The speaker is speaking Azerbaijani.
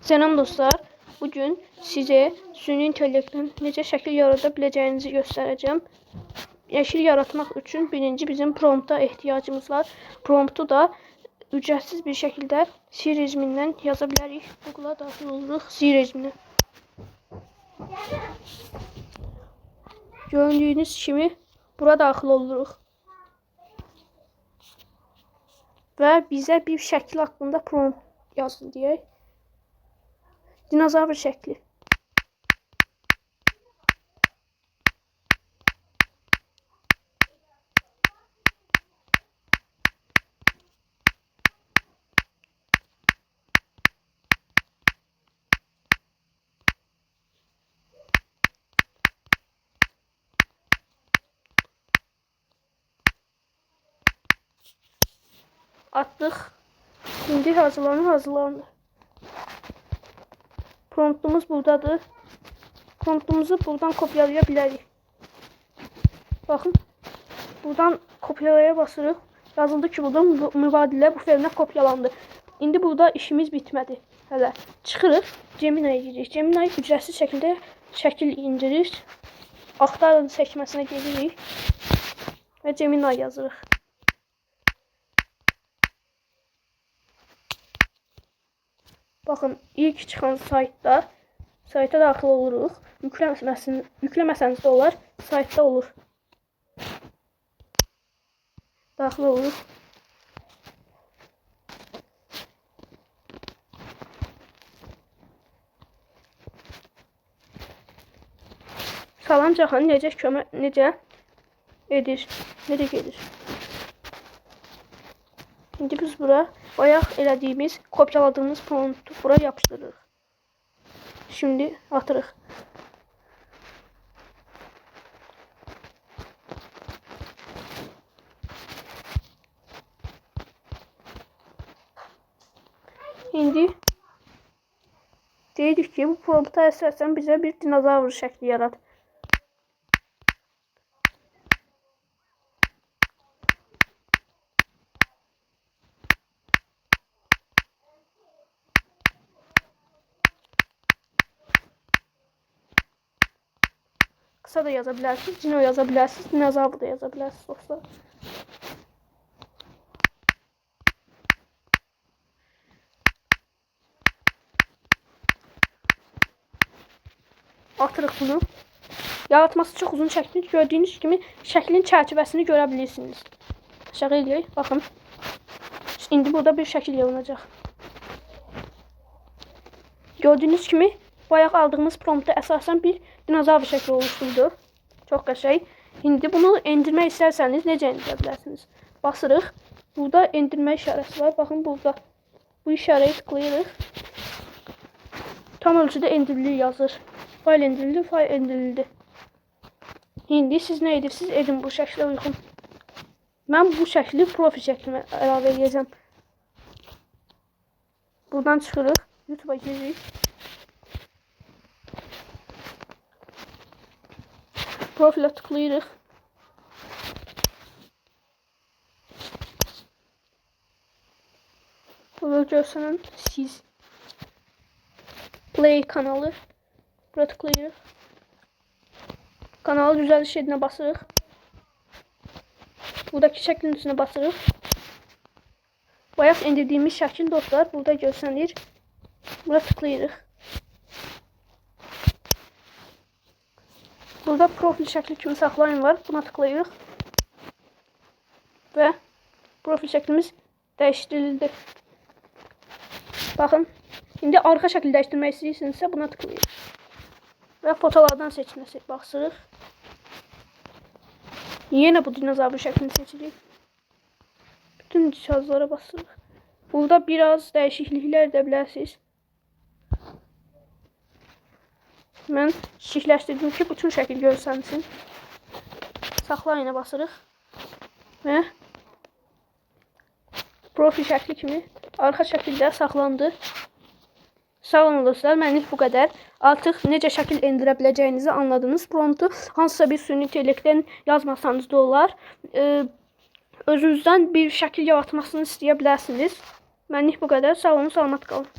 Selam dostlar. Bugün size süni intellektin necə şəkil yarada biləcəyinizi göstərəcəm. Şəkil yaratmaq üçün birinci bizim prompta ehtiyacımız var. Promptu da ücretsiz bir şəkildə C rejimindən yaza bilərik. Google'a daxil oluruq C rejiminə. Gördüyünüz kimi bura daxil oluruq. Və bizə bir şəkil haqqında prompt yazın deyək. Dinozavr şəkli. Atdıq. İndi hazırlanır. Promptumuz buradadır. Promptumuzu buradan kopyalaya bilərik. Baxın. Buradan kopyalaya basırıq. Yazıldı ki, burada mübadilə buferinə kopyalandı. İndi burada işimiz bitmədi. Hələ çıxırıq. Gemini'yə giririk. Gemini ücretsiz şəkildə şəkil indirir. Axtarın sekməsinə gelirik. Və Gemini yazırıq. Baxın, ilk çıxan sayta daxil oluruq. Yükləməsəniz də olar, saytda olur. Daxil oluruq. Salam Cahan necə gedir? İndi biz bura bayaq elədiyimiz, kopyaladığımız promptu bura yapışdırırıq. Şimdi atırıq. İndi deyirik ki, bu prompta əsasən bizə bir dinozavr şəkli yarat. Kısa da yaza bilərsiniz, dino yaza bilərsiniz, dinozavr da yaza bilərsiniz dostlar. Atırıq bunu. Yaratması çox uzun çəkdir. Gördüyünüz kimi şəklin çərçivəsini görə bilirsiniz. Aşağı eləyək, baxın. İndi burada bir şəkil yaranacaq. Gördüyünüz kimi bayaq aldığımız prompta əsasən bir dinozavr şəkli oluşturdu. Çox qəşəng. İndi bunu endirmək istərsəniz necə endirə bilərsiniz? Basırıq. Burada endirmə işarəsi var. Baxın burada. Bu işarəyə tıklayırıq. Tam ölçüdə endirilir yazır. Fayl endirildi. İndi siz nə edirsiniz? Edin bu şəklə uyğun. Mən bu şəkli profil şəklimə əlavə edəcəm. Buradan çıxırıq. YouTube'a giririk. Profilə tıklayırıq. Burada görsənən siz. Play kanalı. Burada tıklayırıq. Kanalı düzəliş edinə basırıq. Buradakı şəklin üstünə basırıq. Bayaq endirdiyimiz şəkil dostlar burada görsənir. Burada tıklayırıq. Burada profil şəkli kimi saxlayın var. Buna tıklayırıq. Və profil şəklimiz dəyişdirildi. Baxın. İndi arxa şəkli dəyişdirmək istəyirsinizsə buna tıklayırıq. Və fotolardan seçinə basırıq. Yenə bu dinozavr şəklini seçirik. Bütün cihazlara basırıq. Burada biraz dəyişikliklər edə bilərsiniz. Mən kiçikləşdirdim ki, bütün şəkil görsənsin. Saxlayına basırıq. Və profil şəkli kimi arxa şəkildə saxlandı. Sağ olun dostlar, mənlik bu qədər. Artıq necə şəkil endirə biləcəyinizi anladınız. Promptu hansısa bir süni intellektdən yazmasanız da olar. Özünüzdən bir şəkil yaratmasını istəyə bilərsiniz. Mənlik bu qədər. Sağ olun, salamat qalın.